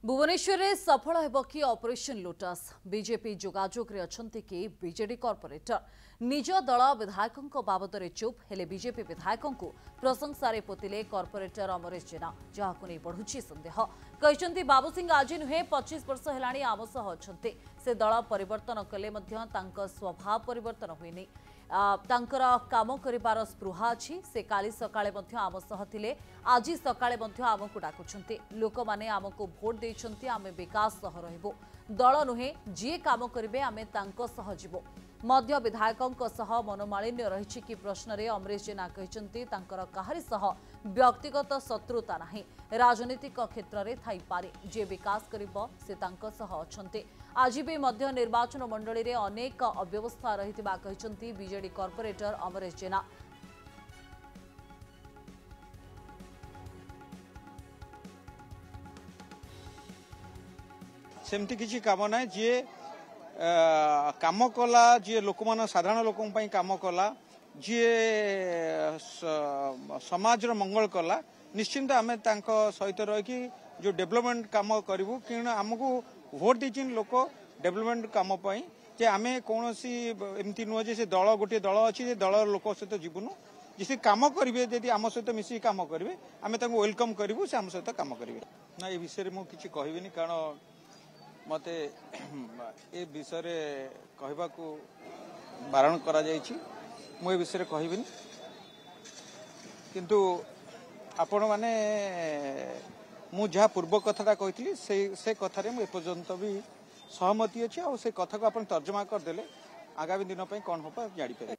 भुवनेश्वर में सफल हेब कि ऑपरेशन लोटस बीजेपी जोगाजोग रे अछंती कि बीजेडी कॉर्पोरेटर निज दल विधायकों बाबद चुप हेले बीजेपी विधायकों को प्रशंसा पोतिले कॉर्पोरेटर अमरेश जेना जहां नहीं बढ़ुची संदेह कहते बाबू सिंह आज नुहे 25 वर्ष है आम सह अच्छे से दल परिवर्तन कले स्वभाव परिवर्तन हुई तांकर काम करिबार स्पृहा अछि से काली सकाळे मध्य आम सह थिले आज सकाळे मध्य आमको डाकुछन्ते लोक माने आमको भोट देइछन्ते आमे विकास सह रहबो दल नुहे जे काम करिवे आमे तांको सह जिवो मध्य विधायकों सह मनोमालिन्य रही कि प्रश्न में अमरेश जेना कहते काहारी सह व्यक्तिगत शत्रुता नहीं राजनीतिक क्षेत्र में थाई पारे जे विकास करिबो से तांको सह अछन्ते आज भी मध्य निर्वाचन मंडली रे अनेक अव्यवस्था रहितिबा कहते बीजेडी कॉर्पोरेटर अमरेश जेना। सेमती किसी काम ना जी काम कला जी लोक मान साधारण लोक काम कला जी समाज मंगल कला निश्चिंत आम सहित रही जो डेवलपमेंट काम करूँ कि आमको भोट दी लोक डेवलपमेंट काम जे आम कौन एमती नुह से दल गोटे दल अच्छी दल लोक सहित जीवनु जी काम करेंगे जदि आम सहित मिसिक काम करेंगे आम वेलकम करूँ से आम सहित काम करेंगे ना ये विषय में किसी कहबी कारण मते ए विषय कहबा को बारण करा जायछि मु ए विषय कहबिनी किंतु आपण माने मु जहा पूर्व कथाटा कहितली से कथा रे मु एपर्यंत भी सहमति अछि और से कथा को आपण तर्जमा कर देले आगामी दिन पई कोन होबा जानि पारे।